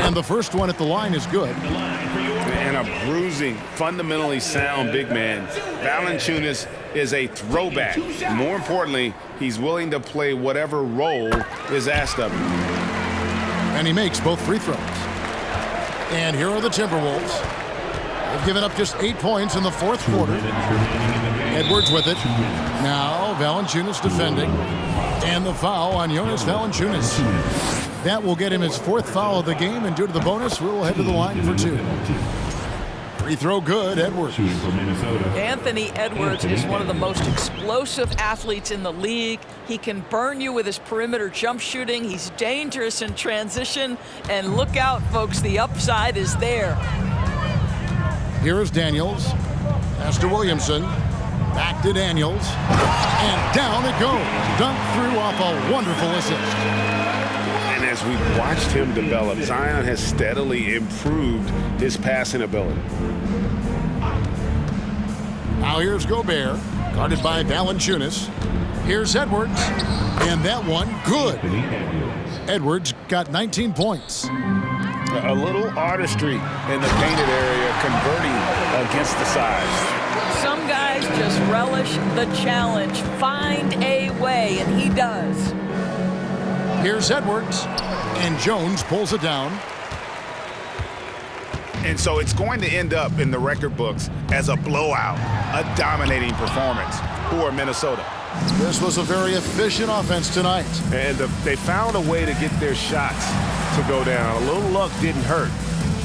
And the first one at the line is good. And a bruising, fundamentally sound big man. Valanciunas is a throwback. More importantly, he's willing to play whatever role is asked of him. And he makes both free throws. And here are the Timberwolves. They've given up just 8 points in the fourth quarter. Edwards with it. Now Valanciunas defending. And the foul on Jonas Valanciunas. That will get him his fourth foul of the game, and due to the bonus, we'll head to the line for 2. Free throw good, Edwards. Anthony Edwards is one of the most explosive athletes in the league. He can burn you with his perimeter jump shooting. He's dangerous in transition. And look out, folks, the upside is there. Here is Daniels. Pass to Williamson. Back to Daniels. And down it goes. Dunked through off a wonderful assist. And as we've watched him develop, Zion has steadily improved his passing ability. Now here's Gobert, guarded by Valanciunas. Here's Edwards, and that one good. Edwards got 19 points. A little artistry in the painted area, converting against the size. Some guys just relish the challenge, find a way, and he does. Here's Edwards, and Jones pulls it down. And so it's going to end up in the record books as a blowout, a dominating performance for Minnesota. This was a very efficient offense tonight. And they found a way to get their shots to go down. A little luck didn't hurt.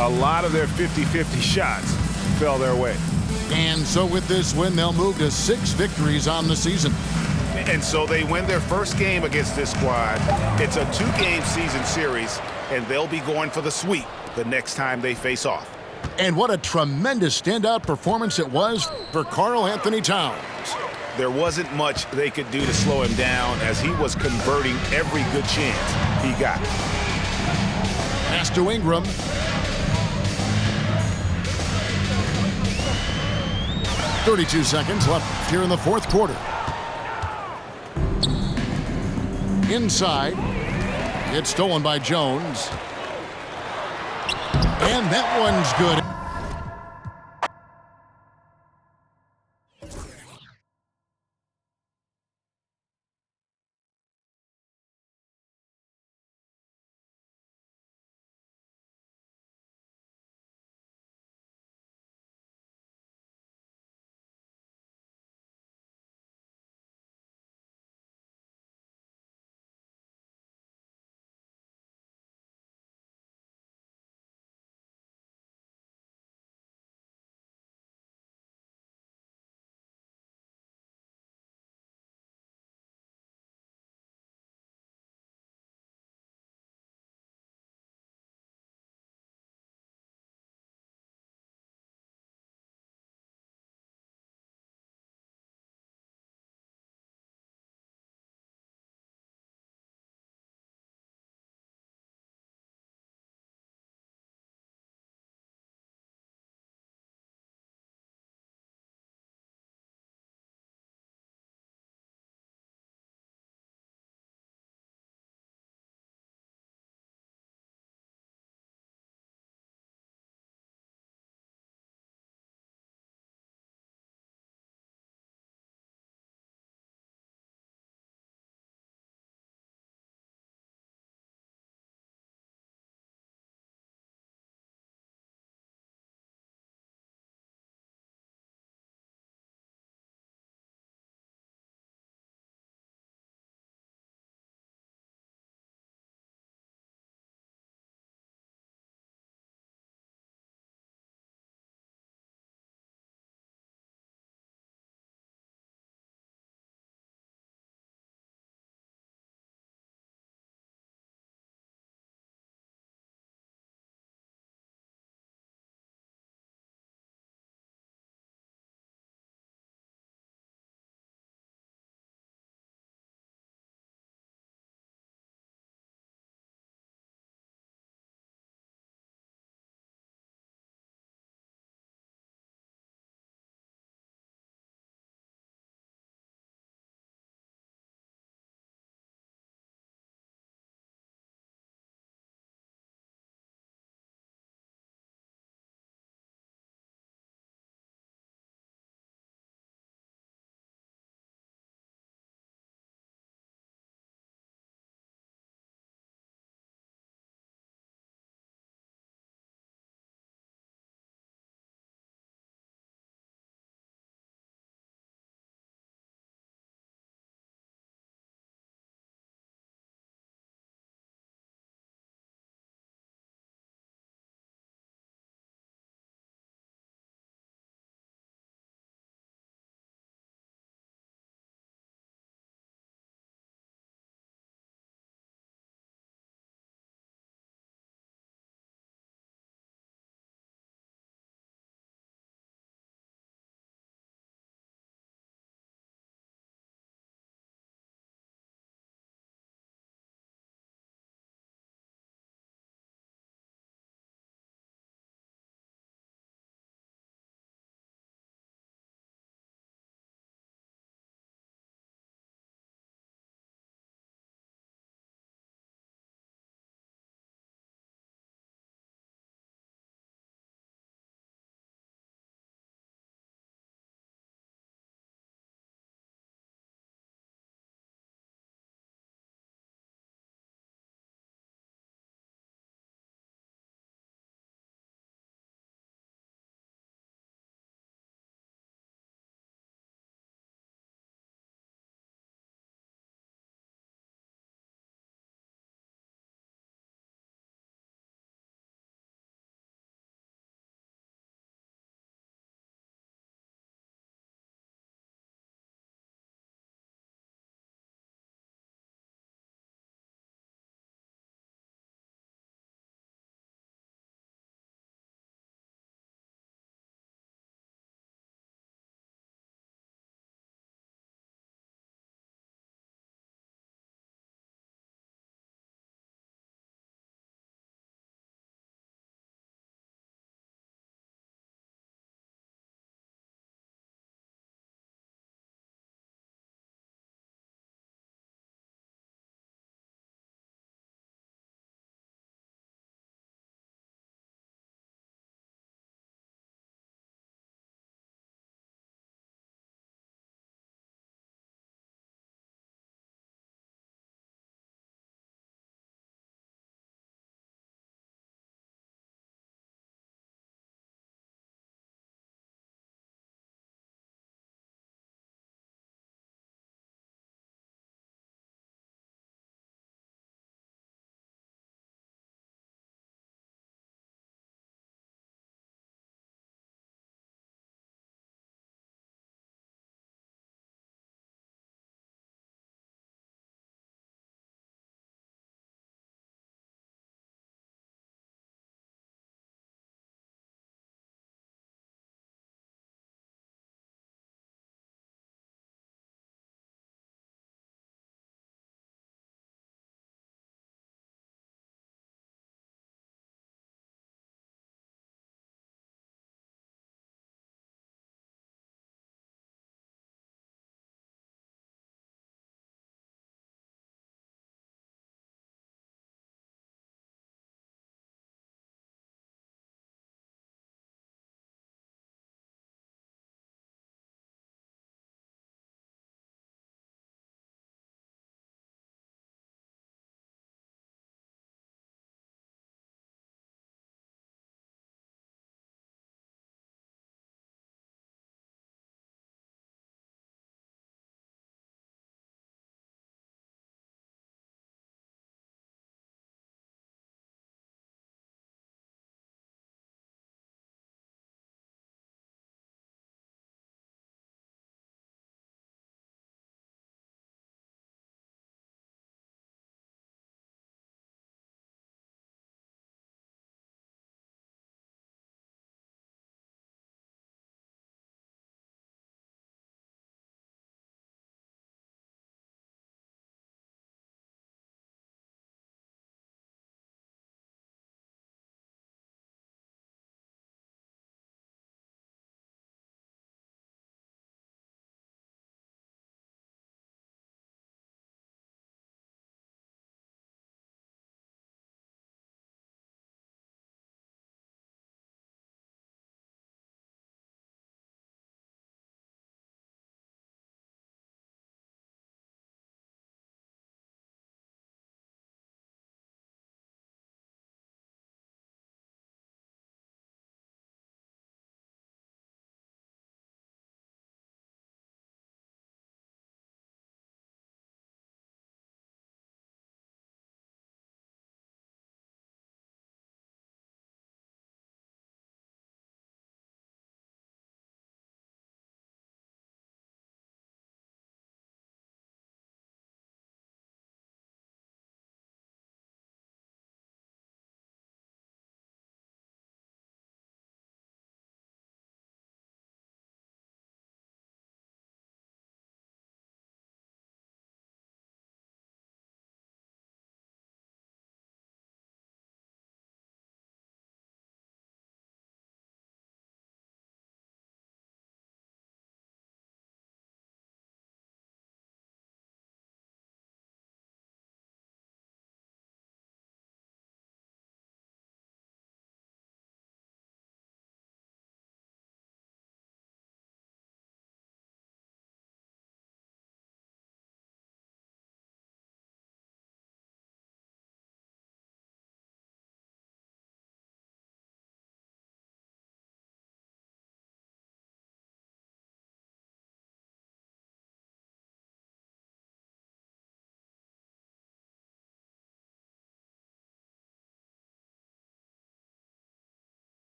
A lot of their 50-50 shots fell their way. And so with this win, they'll move to 6 victories on the season. And so they win their first game against this squad. It's a 2-game season series, and they'll be going for the sweep the next time they face off. And what a tremendous standout performance it was for Karl-Anthony Towns. There wasn't much they could do to slow him down as he was converting every good chance he got. Pass to Ingram. .32 seconds left here in the fourth quarter. Inside. It's stolen by Jones. And that one's good.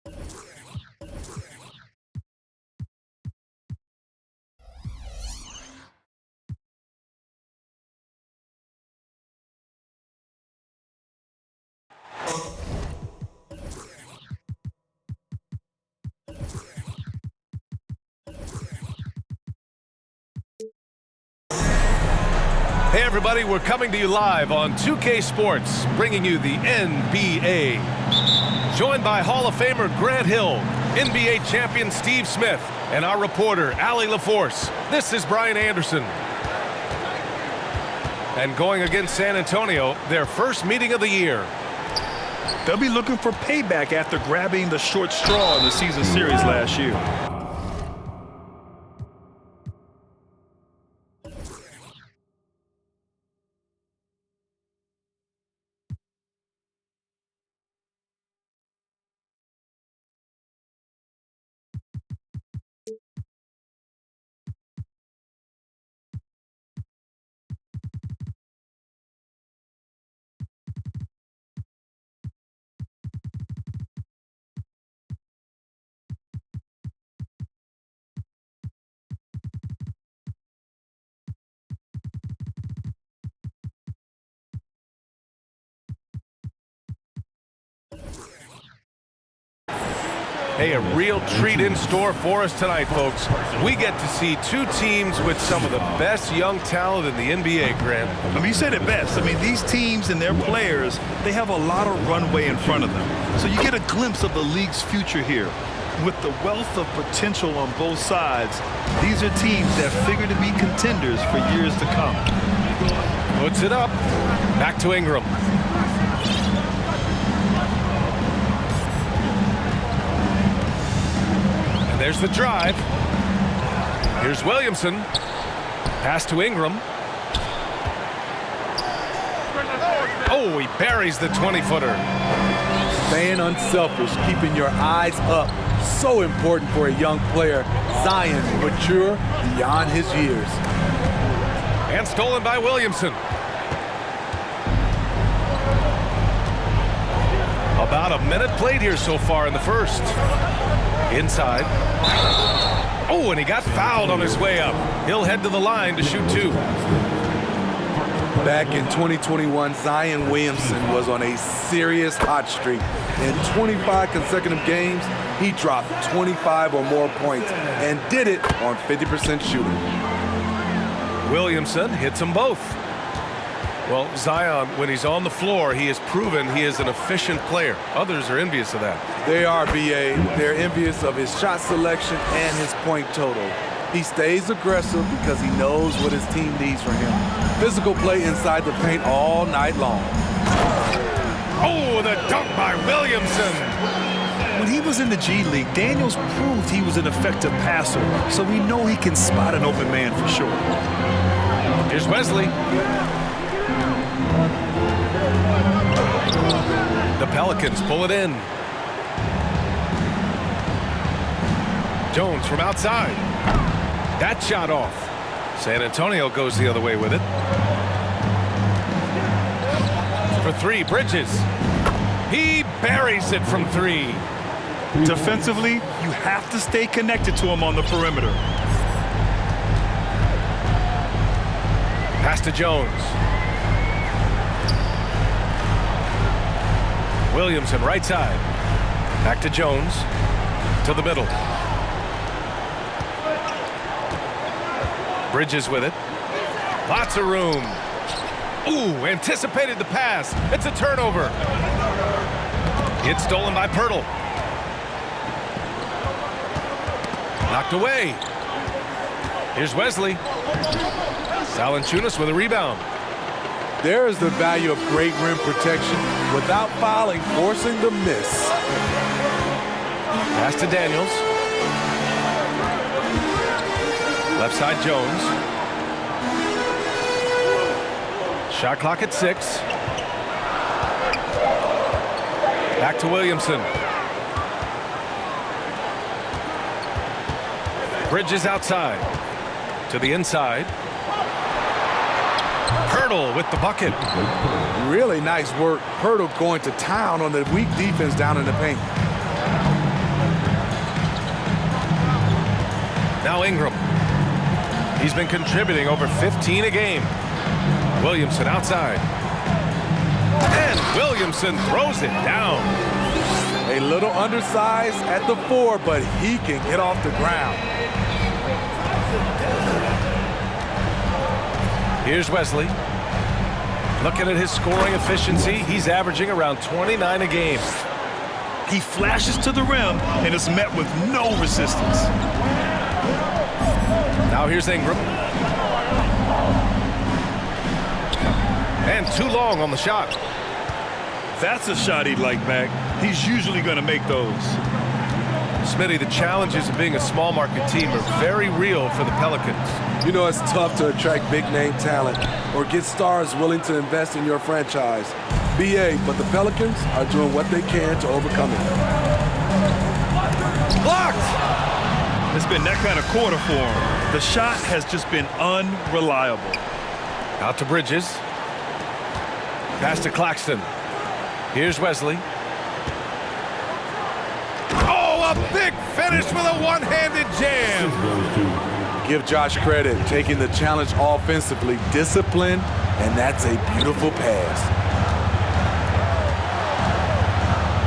Hey everybody, we're coming to you live on 2K Sports, bringing you the NBA. Joined by Hall of Famer Grant Hill, NBA champion Steve Smith, and our reporter, Allie LaForce. This is Brian Anderson. And going against San Antonio, their first meeting of the year. They'll be looking for payback after grabbing the short straw in the season series last year. Hey, a real treat in store for us tonight, folks. We get to see two teams with some of the best young talent in the NBA, Grant. I mean, you said it best. I mean, these teams and their players, they have a lot of runway in front of them. So you get a glimpse of the league's future here. With the wealth of potential on both sides, these are teams that figure to be contenders for years to come. Puts it up. Back to Ingram. There's the drive. Here's Williamson. Pass to Ingram. Oh, he buries the 20-footer. Staying unselfish, keeping your eyes up. So important for a young player. Zion, mature beyond his years. And stolen by Williamson. About a minute played here so far in the first. Inside. Oh, and he got fouled on his way up. He'll head to the line to shoot two. Back in 2021, Zion Williamson was on a serious hot streak. In 25 consecutive games, he dropped 25 or more points and did it on 50% shooting. Williamson hits them both. Well, Zion, when he's on the floor, he has proven he is an efficient player. Others are envious of that. They are, B.A. They're envious of his shot selection and his point total. He stays aggressive because he knows what his team needs from him. Physical play inside the paint all night long. Oh, the dunk by Williamson. When he was in the G League, Daniels proved he was an effective passer, so we know he can spot an open man for sure. Here's Wesley. The Pelicans pull it in. Jones from outside. That shot off. San Antonio goes the other way with it. For three, Bridges. He buries it from three. Defensively, you have to stay connected to him on the perimeter. Pass to Jones. Williamson, right side. Back to Jones. To the middle. Bridges with it. Lots of room. Ooh, anticipated the pass. It's a turnover. It's stolen by Pirtle. Knocked away. Here's Wesley. Valanciunas with a rebound. There is the value of great rim protection without fouling, forcing the miss. Pass to Daniels. Left side Jones. Shot clock at 6. Back to Williamson. Bridges outside. To the inside. Pirtle with the bucket. Really nice work. Pirtle going to town on the weak defense down in the paint. Now Ingram. He's been contributing over 15 a game. Williamson outside. And Williamson throws it down. A little undersized at the 4, but he can get off the ground. Here's Wesley. Looking at his scoring efficiency, he's averaging around 29 a game. He flashes to the rim and is met with no resistance. Now here's Ingram. And too long on the shot. That's a shot he'd like back. He's usually going to make those. Smitty, the challenges of being a small market team are very real for the Pelicans. You know, it's tough to attract big-name talent or get stars willing to invest in your franchise. BA, but the Pelicans are doing what they can to overcome it. Blocked! It's been that kind of quarter for him. The shot has just been unreliable. Out to Bridges. Pass to Claxton. Here's Wesley. Oh, a big finish with a one-handed jam. Give Josh credit, taking the challenge offensively, discipline, and that's a beautiful pass.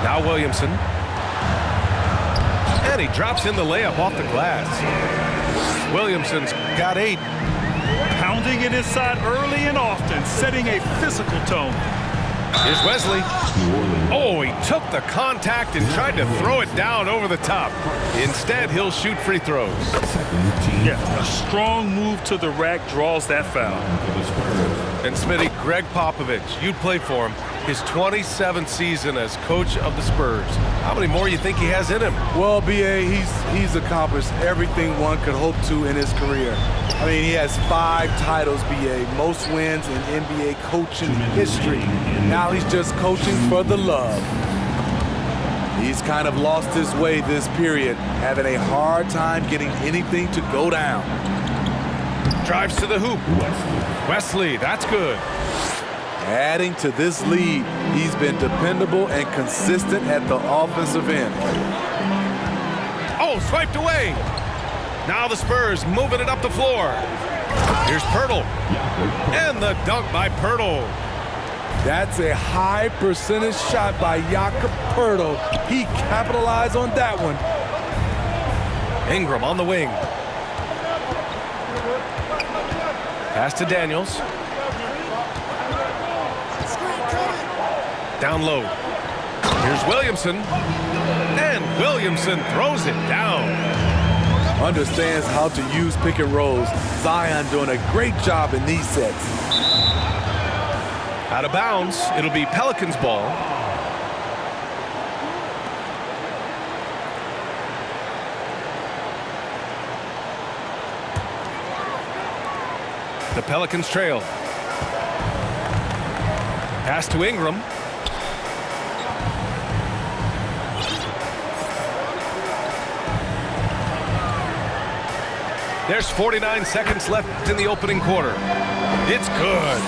Now Williamson. And he drops in the layup off the glass. Williamson's got 8. Pounding it inside early and often, setting a physical tone. Here's Wesley. Oh, he took the contact and tried to throw it down over the top. Instead, he'll shoot free throws. Yeah, a strong move to the rack draws that foul. And Smitty, Greg Popovich, you'd play for him. His 27th season as coach of the Spurs. How many more you think he has in him? Well, BA, he's accomplished everything one could hope to in his career. I mean, he has 5 titles, BA, most wins in NBA coaching history. Now he's just coaching for the love. He's kind of lost his way this period, having a hard time getting anything to go down. Drives to the hoop. Wesley, that's good. Adding to this lead, he's been dependable and consistent at the offensive end. Oh, swiped away. Now the Spurs moving it up the floor. Here's Poeltl. And the dunk by Poeltl. That's a high percentage shot by Jakob Poeltl. He capitalized on that one. Ingram on the wing. Pass to Daniels. Down low. Here's Williamson. And Williamson throws it down. Understands how to use pick and rolls. Zion doing a great job in these sets. Out of bounds. It'll be Pelicans ball. The Pelicans trail. Pass to Ingram. There's 49 seconds left in the opening quarter. It's good.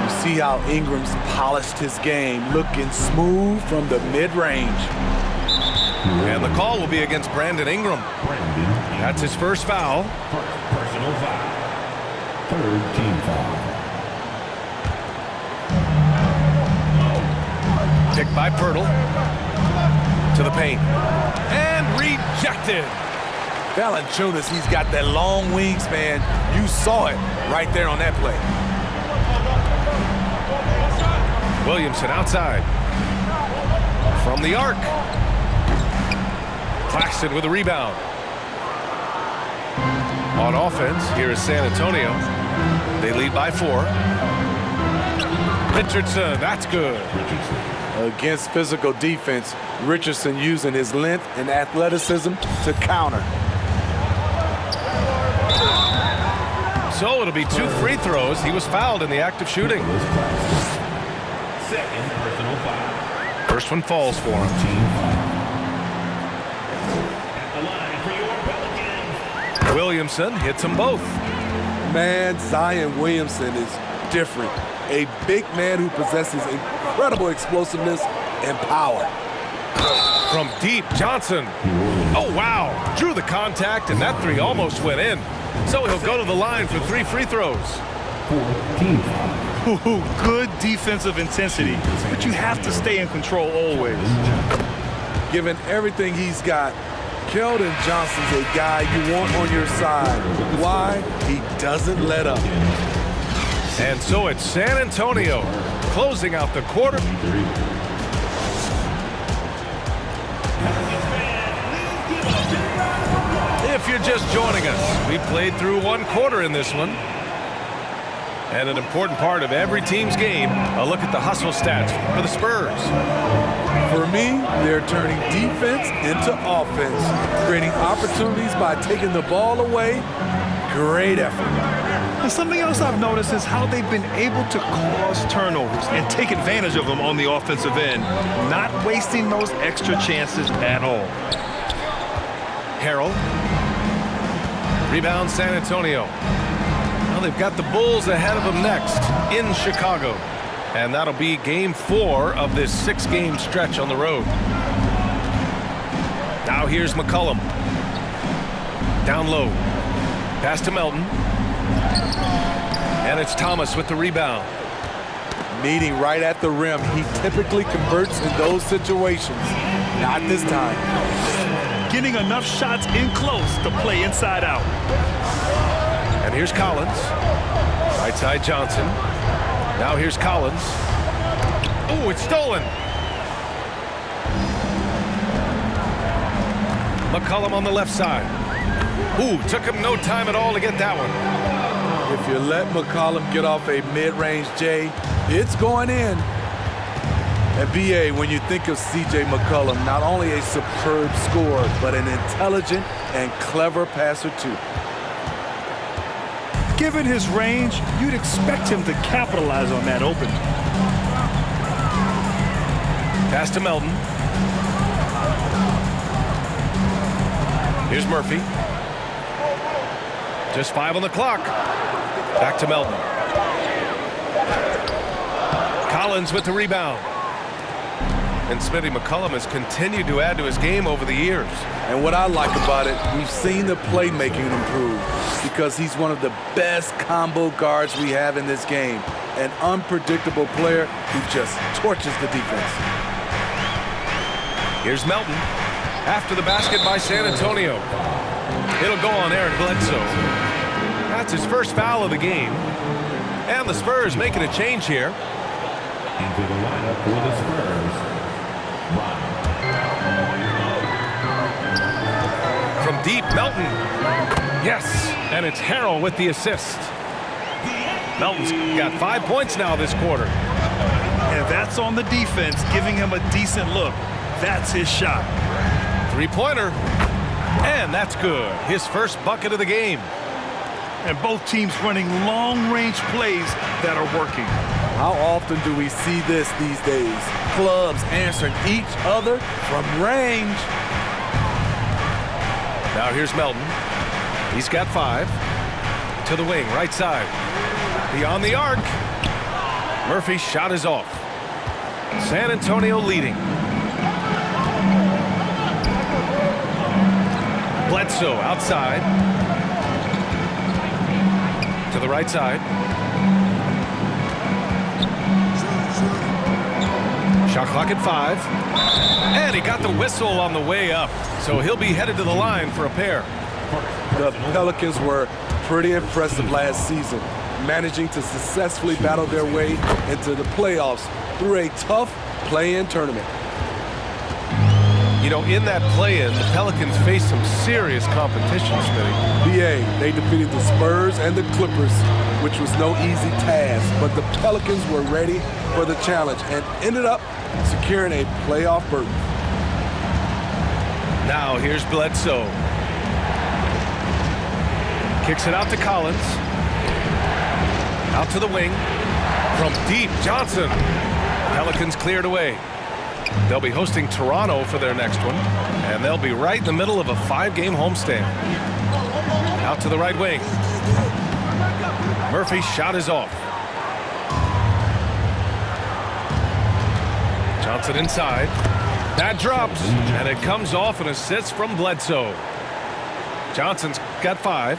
You see how Ingram's polished his game, looking smooth from the mid-range. And the call will be against Brandon Ingram. That's his first foul. Personal foul. Third team foul. Picked by Poeltl. To the paint. And rejected. Valanciunas, he's got that long wingspan. You saw it right there on that play. Williamson outside. From the arc. Claxton with a rebound. On offense, here is San Antonio. They lead by 4. Richardson, that's good. Against physical defense, Richardson using his length and athleticism to counter. So it'll be 2 free throws. He was fouled in the act of shooting. Second personal foul. First one falls for him. At the line for your Pelicans. Williamson hits them both. Man, Zion Williamson is different. A big man who possesses incredible explosiveness and power. From deep, Johnson. Oh, wow. Drew the contact, and that three almost went in. So he'll go to the line for 3 free throws. Ooh, good defensive intensity, but you have to stay in control always. Given everything he's got, Keldon Johnson's a guy you want on your side. Why? He doesn't let up. And so it's San Antonio closing out the quarter. If you're just joining us, we played through 1 quarter in this one. And an important part of every team's game, a look at the hustle stats for the Spurs. For me, they're turning defense into offense, creating opportunities by taking the ball away. Great effort. And something else I've noticed is how they've been able to cause turnovers and take advantage of them on the offensive end, not wasting those extra chances at all. Harrell. Rebound San Antonio. Well, they've got the Bulls ahead of them next in Chicago. And that'll be game 4 of this 6-game stretch on the road. Now here's McCollum. Down low. Pass to Melton. And it's Thomas with the rebound. Meeting right at the rim. He typically converts in those situations. Not this time. Getting enough shots in close to play inside out. And here's Collins. Right side Johnson. Now here's Collins. Oh, it's stolen. McCollum on the left side. Ooh, took him no time at all to get that one. If you let McCollum get off a mid-range J, it's going in. And BA, when you think of C.J. McCollum, not only a superb scorer, but an intelligent and clever passer too. Given his range, you'd expect him to capitalize on that opening. Pass to Melton. Here's Murphy. Just 5 on the clock. Back to Melton. Collins with the rebound. And Smitty, McCollum has continued to add to his game over the years. And what I like about it, we've seen the playmaking improve because he's one of the best combo guards we have in this game. An unpredictable player who just torches the defense. Here's Melton. After the basket by San Antonio. It'll go on Eric Bledsoe. That's his first foul of the game. And the Spurs making a change here. Into the lineup for the Spurs. From deep, Melton. Yes, and it's Harrell with the assist. Melton's got 5 points now this quarter. And that's on the defense, giving him a decent look. That's his shot. 3-pointer. And that's good. His first bucket of the game. And both teams running long-range plays that are working. How often do we see this these days? Clubs answering each other from range. Now here's Melton. He's got 5. To the wing, right side. Beyond the arc. Murphy's shot is off. San Antonio leading. Bledsoe outside. To the right side. Shot clock at 5. And he got the whistle on the way up. So he'll be headed to the line for a pair. The Pelicans were pretty impressive last season, managing to successfully battle their way into the playoffs through a tough play-in tournament. You know, in that play-in, the Pelicans faced some serious competition, Smitty. BA, they defeated the Spurs and the Clippers, which was no easy task, but the Pelicans were ready for the challenge and ended up securing a playoff berth. Now here's Bledsoe. Kicks it out to Collins. Out to the wing. From deep, Johnson. Pelicans cleared away. They'll be hosting Toronto for their next one, and they'll be right in the middle of a 5-game homestand. Out to the right wing. Murphy's shot is off. Johnson inside. That drops, and it comes off an assist from Bledsoe. Johnson's got 5.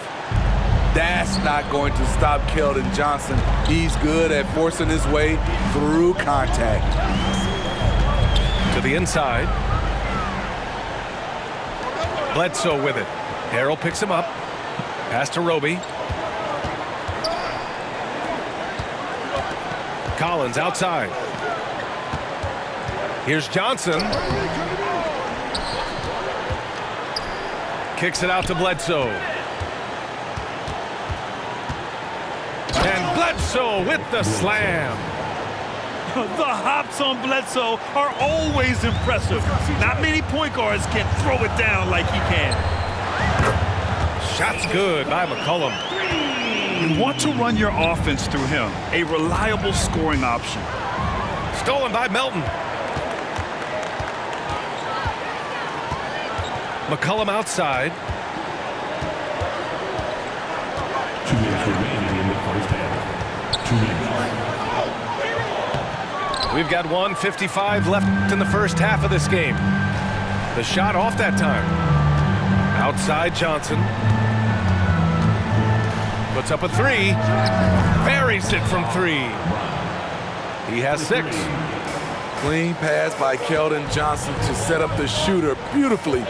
That's not going to stop Keldon Johnson. He's good at forcing his way through contact. To the inside. Bledsoe with it. Harrell picks him up. Pass to Roby. Collins outside. Here's Johnson. Kicks it out to Bledsoe. And Bledsoe with the slam. The hops on Bledsoe are always impressive. Not many point guards can throw it down like he can. Shot's good by McCollum. You want to run your offense through him, a reliable scoring option. Stolen by Melton. McCollum outside. 2 minutes remaining in the first half. 2 minutes. We've got 1:55 left in the first half of this game. The shot off that time. Outside Johnson. Puts up a 3. Buries it from 3. He has 6. Clean pass by Keldon Johnson to set up the shooter beautifully.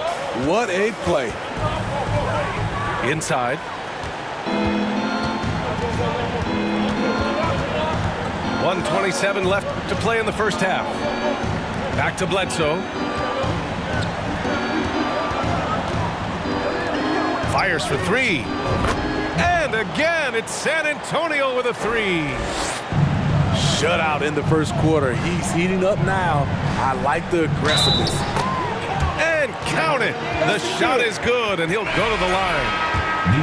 What a play. Inside. 1:27 left to play in the first half. Back to Bledsoe. Fires for 3. And again, it's San Antonio with a 3. Shutout in the first quarter. He's heating up now. I like the aggressiveness. And count it. The shot is good, and he'll go to the line.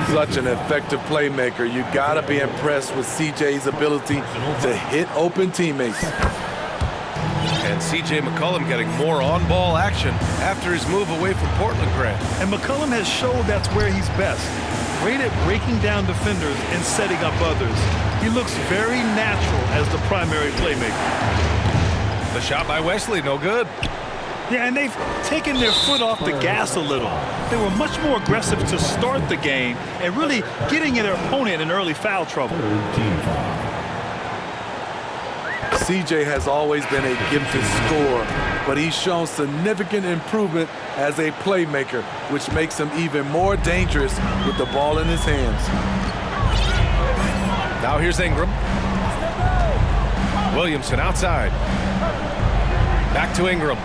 Such an effective playmaker. You gotta be impressed with CJ's ability to hit open teammates. And C.J. McCollum getting more on-ball action after his move away from Portland, Grant. And McCollum has showed that's where he's best. Great at breaking down defenders and setting up others. He looks very natural as the primary playmaker. The shot by Wesley, no good. Yeah, and they've taken their foot off the gas a little. They were much more aggressive to start the game and really getting their opponent in early foul trouble. CJ has always been a gifted scorer, but he's shown significant improvement as a playmaker, which makes him even more dangerous with the ball in his hands. Now here's Ingram. Williamson outside. Back to Ingram.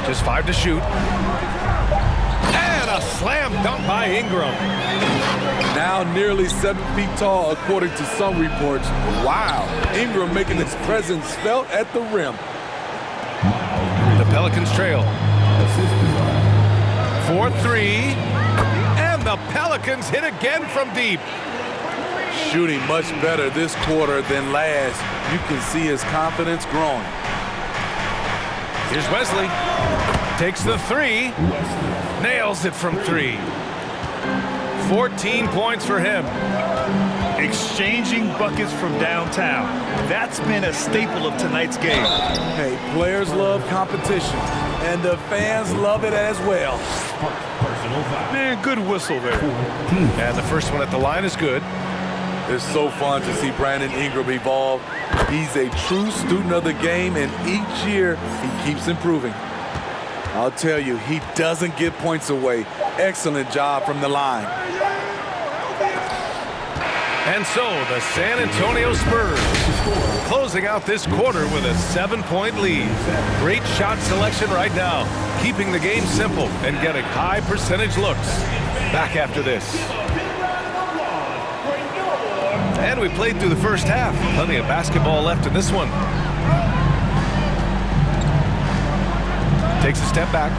Just 5 to shoot. And a slam dunk by Ingram. Now nearly 7 feet tall, according to some reports. Wow, Ingram making his presence felt at the rim. The Pelicans trail. 4-3. And the Pelicans hit again from deep. Shooting much better this quarter than last. You can see his confidence growing. Here's Wesley. Takes the 3. Nails it from 3. 14 points for him. Exchanging buckets from downtown. That's been a staple of tonight's game. Hey, players love competition, and the fans love it as well. Man, good whistle there. And the first one at the line is good. It's so fun to see Brandon Ingram evolve. He's a true student of the game, and each year he keeps improving. I'll tell you, he doesn't give points away. Excellent job from the line. And so the San Antonio Spurs closing out this quarter with a 7-point lead. Great shot selection right now, keeping the game simple and getting high percentage looks. Back after this. And we played through the first half. Plenty of basketball left in this one. Takes a step back.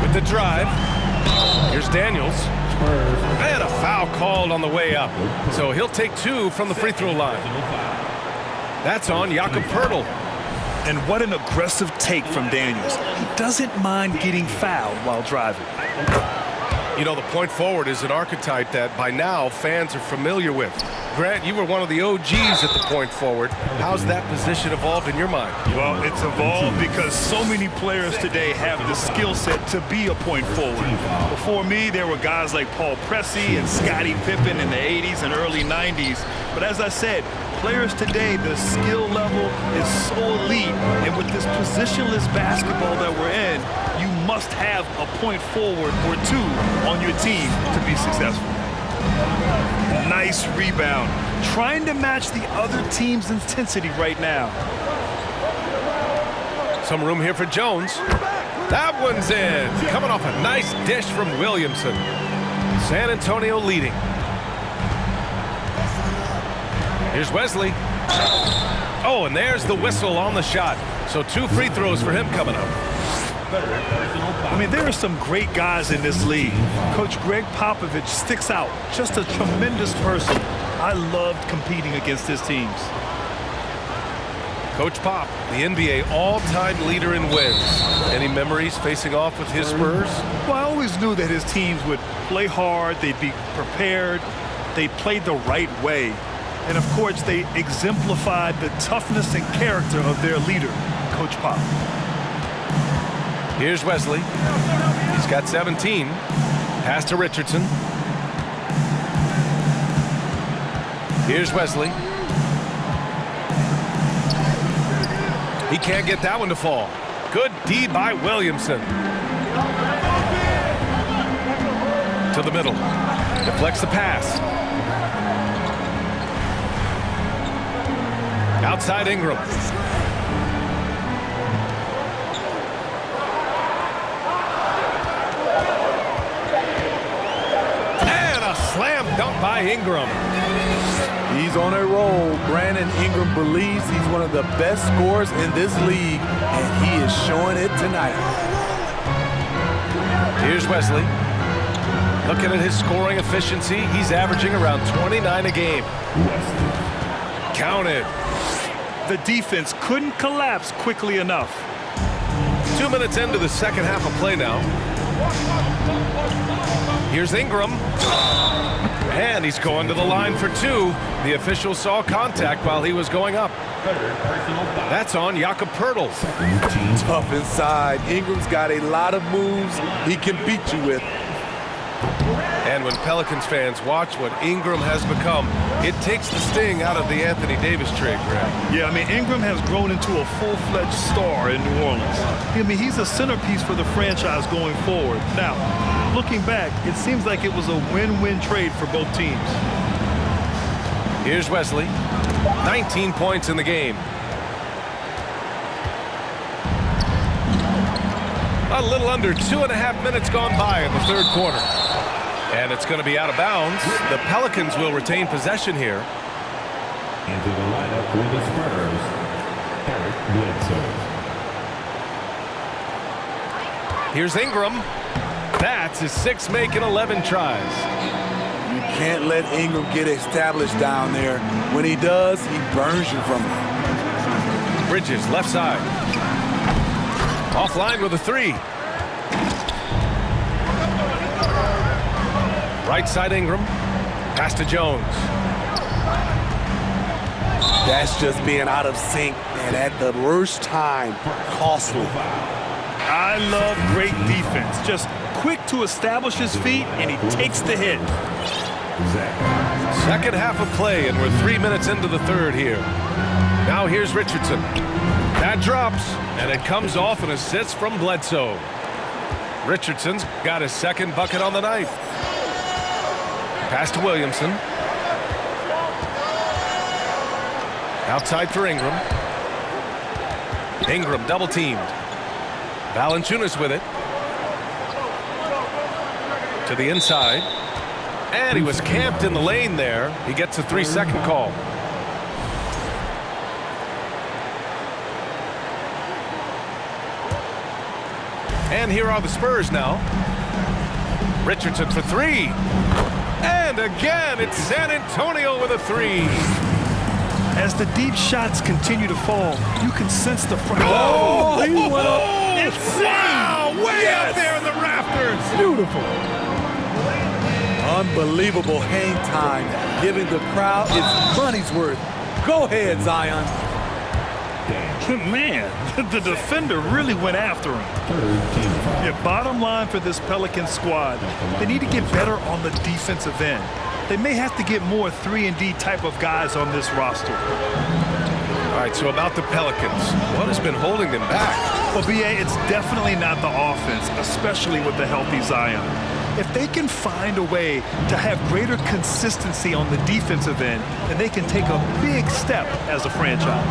With the drive. Here's Daniels. And a foul called on the way up. So he'll take 2 from the free throw line. That's on Jakob Poeltl. And what an aggressive take from Daniels. He doesn't mind getting fouled while driving. You know, the point forward is an archetype that by now fans are familiar with. Grant, you were one of the OGs at the point forward. How's that position evolved in your mind? Well, it's evolved because so many players today have the skill set to be a point forward. Before me, there were guys like Paul Pressey and Scottie Pippen in the 80s and early 90s. But as I said, players today, the skill level is so elite. And with this positionless basketball that we're in, you must have a point forward or two on your team to be successful. Nice rebound. Trying to match the other team's intensity right now. Some room here for Jones. That one's in. Coming off a nice dish from Williamson. San Antonio leading. Here's Wesley. Oh, and there's the whistle on the shot. So 2 free throws for him coming up. I mean, there are some great guys in this league. Coach Greg Popovich sticks out. Just a tremendous person. I loved competing against his teams. Coach Pop, the NBA all-time leader in wins. Any memories facing off with his Spurs? Well, I always knew that his teams would play hard. They'd be prepared. They played the right way. And, of course, they exemplified the toughness and character of their leader, Coach Pop. Here's Wesley. He's got 17. Pass to Richardson. Here's Wesley. He can't get that one to fall. Good D by Williamson. To the middle. Deflects the pass. Outside Ingram. Slam dunk by Ingram. He's on a roll. Brandon Ingram believes he's one of the best scorers in this league, and he is showing it tonight. Here's Wesley. Looking at his scoring efficiency, he's averaging around 29 a game. Counted. The defense couldn't collapse quickly enough. 2 minutes into the second half of play now. Here's Ingram. And he's going to the line for 2. The official saw contact while he was going up. That's on Jakob Poeltl. Tough inside. Ingram's got a lot of moves he can beat you with. And when Pelicans fans watch what Ingram has become, it takes the sting out of the Anthony Davis trade, Greg. Yeah, I mean, Ingram has grown into a full-fledged star in New Orleans. I mean, he's a centerpiece for the franchise going forward. Now, looking back, it seems like it was a win-win trade for both teams. Here's Wesley. 19 points in the game. A little under 2.5 minutes gone by in the third quarter. And it's going to be out of bounds. The Pelicans will retain possession here. Into the lineup for the Spurs, Eric Bledsoe. Here's Ingram. That's his 6th make in 11 tries. You can't let Ingram get established down there. When he does, he burns you from it. Bridges, left side. Offline with a 3. Right side Ingram. Pass to Jones. That's just being out of sync and at the worst time. Costly. I love great defense. Just quick to establish his feet, and he takes the hit. Second half of play, and we're 3 minutes into the third here. Now here's Richardson. That drops, and it comes off an assist from Bledsoe. Richardson's got his 2nd bucket on the night. Pass to Williamson. Outside for Ingram. Ingram double teamed. Valanciunas with it. To the inside. And he was camped in the lane there. He gets a 3-second call. And here are the Spurs now. Richardson for 3. And again, it's San Antonio with a 3. As the deep shots continue to fall, you can sense the front. Oh, he went up. Insane! Wow, way up there in the rafters. Beautiful. Unbelievable hang time, giving the crowd its money's worth. Go ahead, Zion. Man, the defender really went after him. Yeah, bottom line for this Pelicans squad, they need to get better on the defensive end. They may have to get more 3-and-D type of guys on this roster. All right, so about the Pelicans, what has been holding them back? Well, B.A., it's definitely not the offense, especially with the healthy Zion. If they can find a way to have greater consistency on the defensive end, then they can take a big step as a franchise.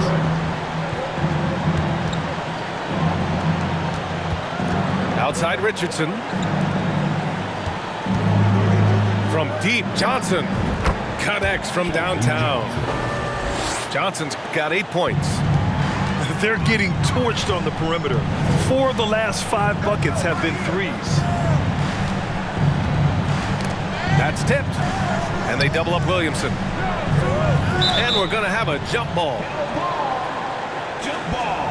Outside Richardson. From deep, Johnson connects from downtown. Johnson's got 8 points. They're getting torched on the perimeter. 4 of the last 5 buckets have been threes. That's tipped. And they double up Williamson. And we're going to have a jump ball. Jump ball.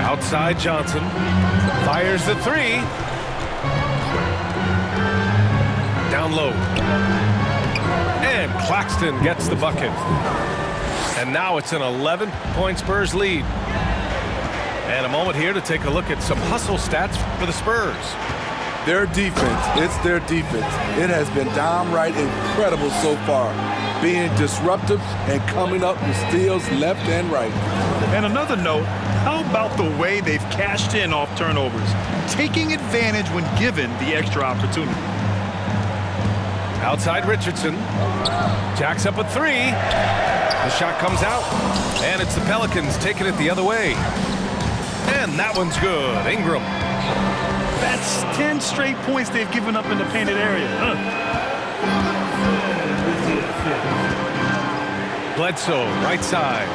Outside Johnson. Fires the 3. Down low. And Claxton gets the bucket. And now it's an 11-point Spurs lead. And a moment here to take a look at some hustle stats for the Spurs. Their defense, it's their defense. It has been downright incredible so far, being disruptive and coming up with steals left and right. And another note, how about the way they've cashed in off turnovers, taking advantage when given the extra opportunity. Outside Richardson. Jacks up a 3. The shot comes out. And it's the Pelicans taking it the other way. And that one's good. Ingram. That's 10 straight points they've given up in the painted area. Bledsoe, right side.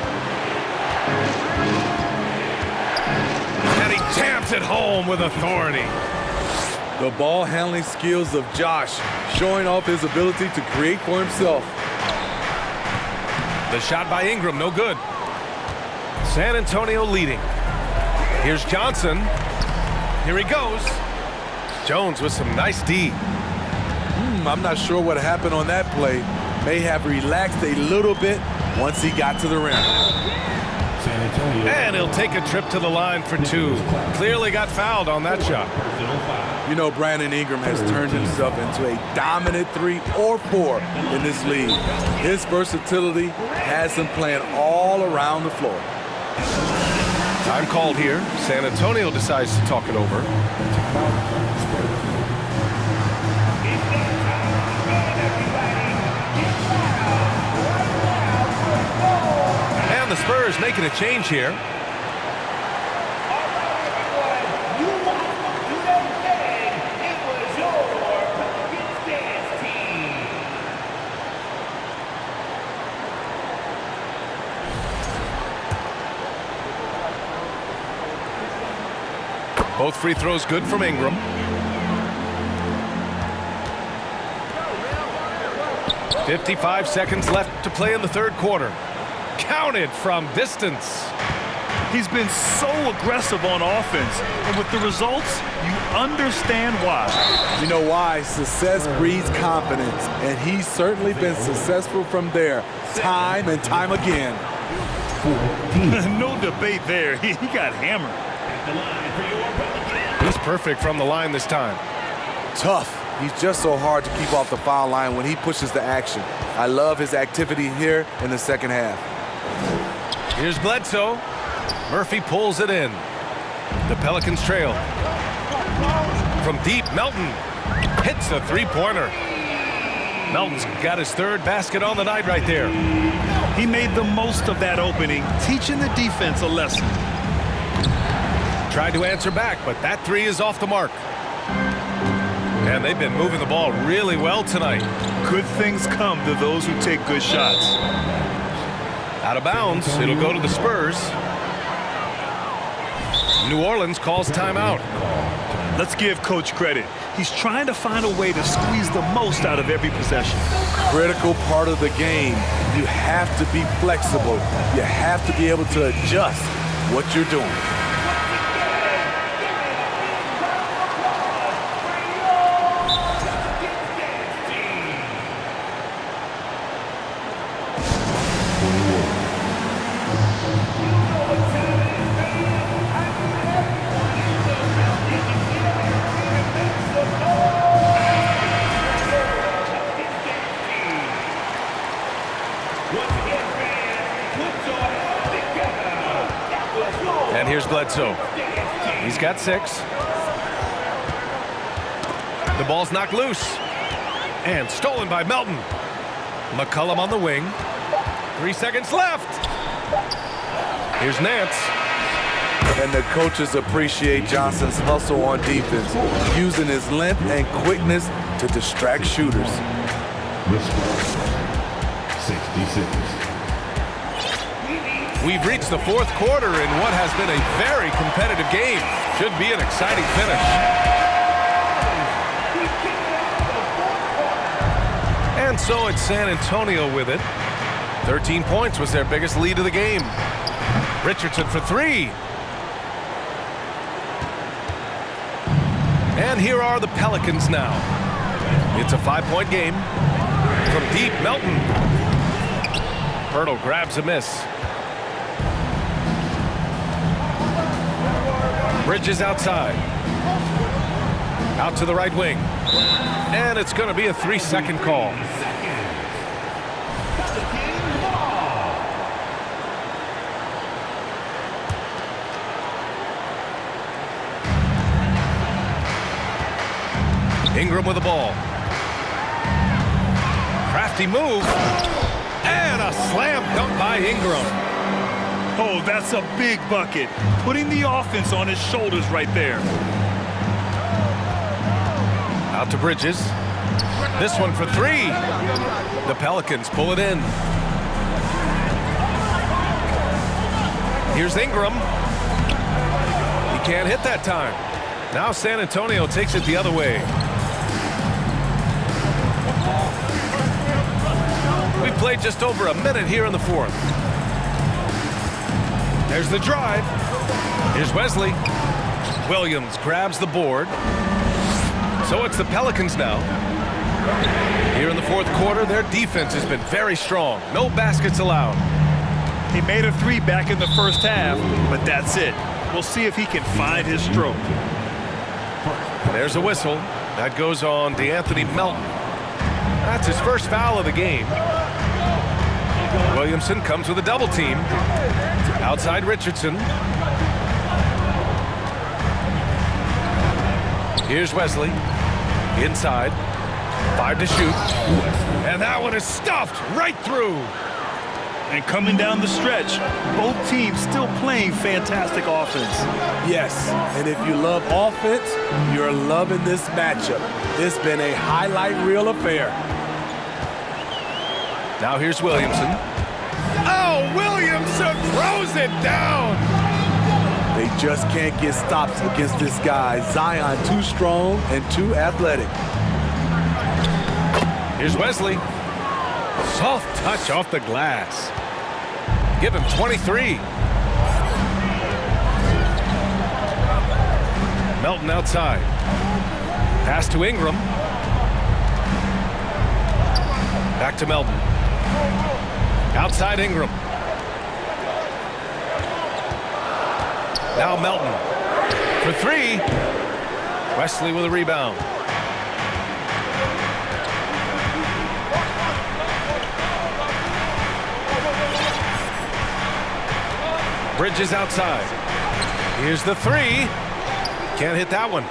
And he jams it home with authority. The ball handling skills of Josh, showing off his ability to create for himself. The shot by Ingram, no good. San Antonio leading. Here's Johnson. Here he goes. Jones with some nice D. I'm not sure what happened on that play. May have relaxed a little bit once he got to the rim. And he'll take a trip to the line for 2. Clearly got fouled on that shot. You know, Brandon Ingram has turned himself into a dominant 3 or 4 in this league. His versatility has him playing all around the floor. Time called here. San Antonio decides to talk it over. And the Spurs making a change here. Both free throws good from Ingram. .55 seconds left to play in the third quarter. Counted from distance. He's been so aggressive on offense, and with the results, you understand why. You know why? Success breeds confidence, and he's certainly been successful from there, time and time again. No debate there. He got hammered. He's perfect from the line this time. Tough. He's just so hard to keep off the foul line when he pushes the action. I love his activity here in the second half. Here's Bledsoe. Murphy pulls it in. The Pelicans trail. From deep, Melton hits a three-pointer. Melton's got his third basket on the night right there. He made the most of that opening, teaching the defense a lesson. Tried to answer back, but that 3 is off the mark. And they've been moving the ball really well tonight. Good things come to those who take good shots. Out of bounds, it'll go to the Spurs. New Orleans calls timeout. Let's give Coach credit. He's trying to find a way to squeeze the most out of every possession. Critical part of the game. You have to be flexible. You have to be able to adjust what you're doing. And here's Bledsoe. He's got 6. The ball's knocked loose. And stolen by Melton. McCollum on the wing. 3 seconds left. Here's Nance. And the coaches appreciate Johnson's hustle on defense, using his length and quickness to distract shooters. The score, 66. We've reached the 4th quarter in what has been a very competitive game. Should be an exciting finish. And so it's San Antonio with it. 13 points was their biggest lead of the game. Richardson for 3. And here are the Pelicans now. It's a 5-point game. From deep, Melton. Pirtle grabs a miss. Bridges outside. Out to the right wing. And it's going to be a 3-second call. Ingram with the ball. Crafty move. And a slam dunk by Ingram. Oh, that's a big bucket. Putting the offense on his shoulders right there. Out to Bridges. This one for 3. The Pelicans pull it in. Here's Ingram. He can't hit that time. Now San Antonio takes it the other way. We've played just over a minute here in the 4th. There's the drive. Here's Wesley. Williams grabs the board. So it's the Pelicans now. Here in the 4th quarter, their defense has been very strong. No baskets allowed. He made a 3 back in the first half, but that's it. We'll see if he can find his stroke. There's a whistle. That goes on DeAnthony Melton. That's his first foul of the game. Williamson comes with a double team. Outside Richardson. Here's Wesley. Inside. 5 to shoot. And that one is stuffed right through. And coming down the stretch, both teams still playing fantastic offense. Yes, and if you love offense, you're loving this matchup. It's been a highlight reel affair. Now here's Williamson. Oh, Williamson throws it down. They just can't get stops against this guy. Zion too strong and too athletic. Here's Wesley. Soft touch off the glass. Give him 23. Melton outside. Pass to Ingram. Back to Melton. Outside Ingram. Now Melton for 3. Wesley with a rebound. Bridges outside. Here's the 3. Can't hit that one.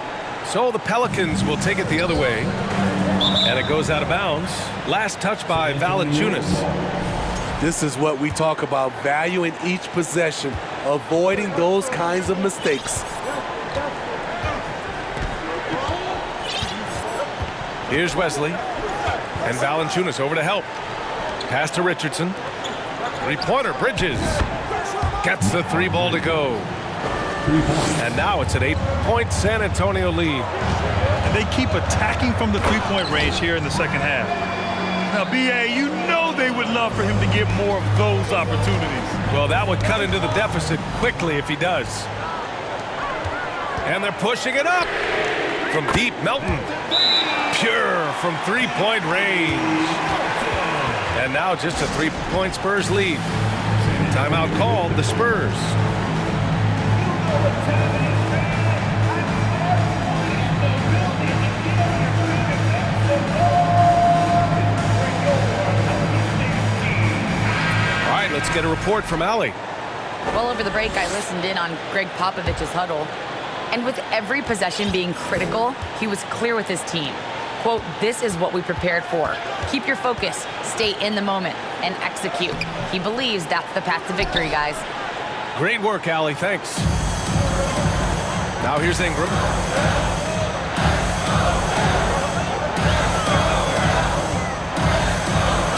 So the Pelicans will take it the other way. And it goes out of bounds. Last touch by Valanciunas. This is what we talk about, valuing each possession, avoiding those kinds of mistakes. Here's Wesley. And Valanciunas over to help. Pass to Richardson. 3-pointer, Bridges. Gets the 3 ball to go. 3 points. And now it's an 8-point San Antonio lead. And they keep attacking from the three-point range here in the second half. Now, B.A., you know they would love for him to get more of those opportunities. Well, that would cut into the deficit quickly if he does. And they're pushing it up. From deep, Melton. Pure from three-point range. And now just a 3-point Spurs lead. Timeout called, the Spurs. All right, let's get a report from Allie. Well, over the break, I listened in on Greg Popovich's huddle. And with every possession being critical, he was clear with his team. Quote, "This is what we prepared for. Keep your focus, stay in the moment, and execute." He believes that's the path to victory, guys. Great work, Allie. Thanks. Now here's Ingram.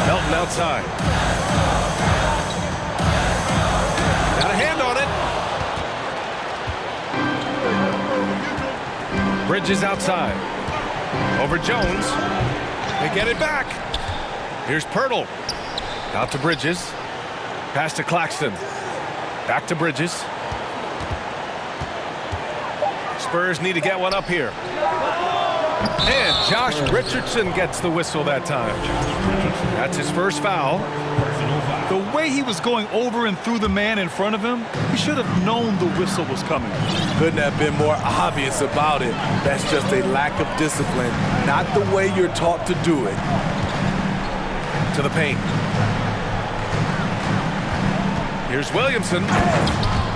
Melton outside. Got a hand on it. Bridges outside. Over Jones. They get it back. Here's Pirtle. Out to Bridges. Pass to Claxton. Back to Bridges. Spurs need to get one up here. And Josh Richardson gets the whistle that time. That's his first foul. The way he was going over and through the man in front of him, he should have known the whistle was coming. Couldn't have been more obvious about it. That's just a lack of discipline, not the way you're taught to do it. To the paint. Here's Williamson.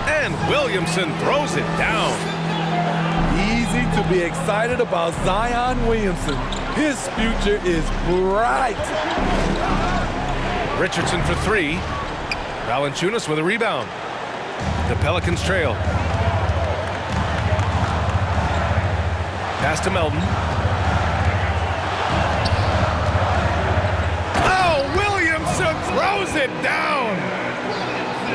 And Williamson throws it down. Easy to be excited about Zion Williamson. His future is bright. Richardson for three. Valanciunas with a rebound. The Pelicans trail. Pass to Melton. Oh, Williamson throws it down.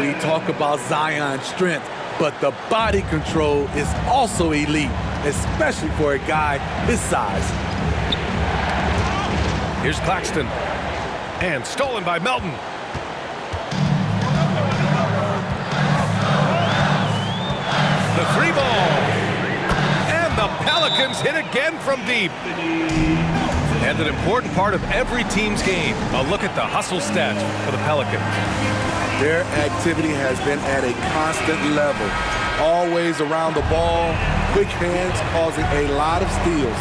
We talk about Zion's strength, but the body control is also elite, especially for a guy his size. Here's Claxton. And stolen by Melton. The three ball. And the Pelicans hit again from deep. And an important part of every team's game. A look at the hustle stats for the Pelicans. Their activity has been at a constant level. Always around the ball, quick hands causing a lot of steals.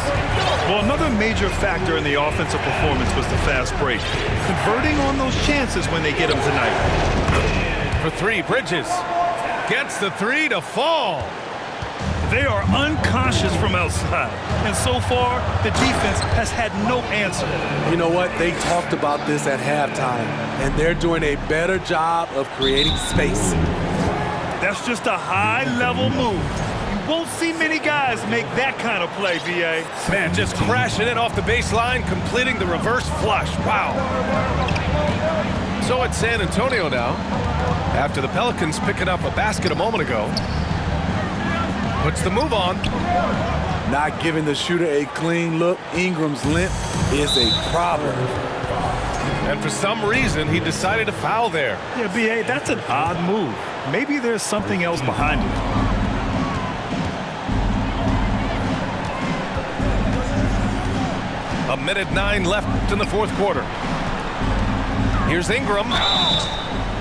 Well, another major factor in the offensive performance was the fast break. Converting on those chances when they get them tonight. For three, Bridges gets the three to fall. They are unconscious from outside. And so far, the defense has had no answer. You know what? They talked about this at halftime, and they're doing a better job of creating space. That's just a high-level move. You won't see many guys make that kind of play, B.A. Man, just crashing in off the baseline, completing the reverse flush. Wow. So it's San Antonio now. After the Pelicans picking up a basket a moment ago. Puts the move on. Not giving the shooter a clean look. Ingram's limp is a problem. And for some reason, he decided to foul there. Yeah, B.A., that's an odd move. Maybe there's something else behind it. A minute 9 left in the fourth quarter. Here's Ingram.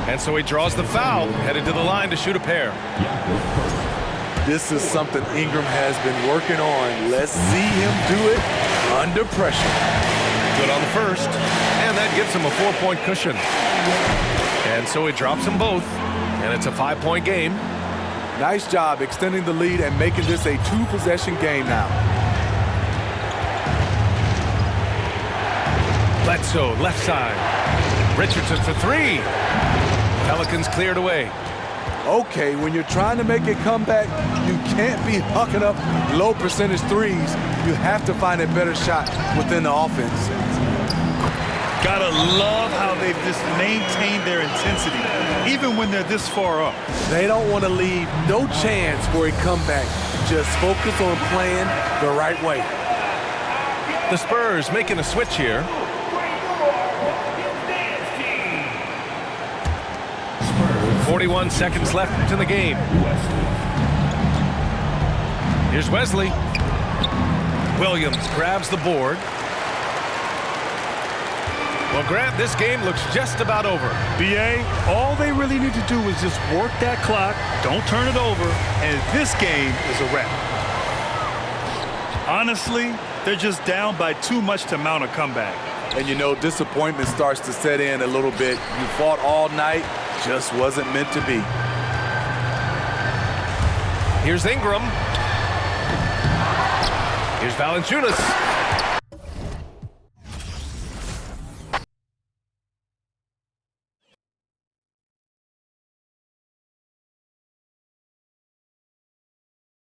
And so he draws the foul, headed to the line to shoot a pair. This is something Ingram has been working on. Let's see him do it under pressure. Good on the first, and that gives him a 4-point cushion. And so he drops them both, and it's a 5-point game. Nice job extending the lead and making this a 2-possession game now. Bledsoe, left side. Richardson for three. Pelicans cleared away. Okay, when you're trying to make a comeback, you can't be hucking up low percentage threes. You have to find a better shot within the offense. Gotta love how they've just maintained their intensity, even when they're this far up. They don't want to leave no chance for a comeback. Just focus on playing the right way. The Spurs making a switch here. Spurs. 41 seconds left in the game. Here's Wesley. Williams grabs the board. Well, Grant, this game looks just about over. BA, all they really need to do is just work that clock, don't turn it over, and this game is a wrap. Honestly, they're just down by too much to mount a comeback. And you know, disappointment starts to set in a little bit. You fought all night, just wasn't meant to be. Here's Ingram. Here's Valanciunas.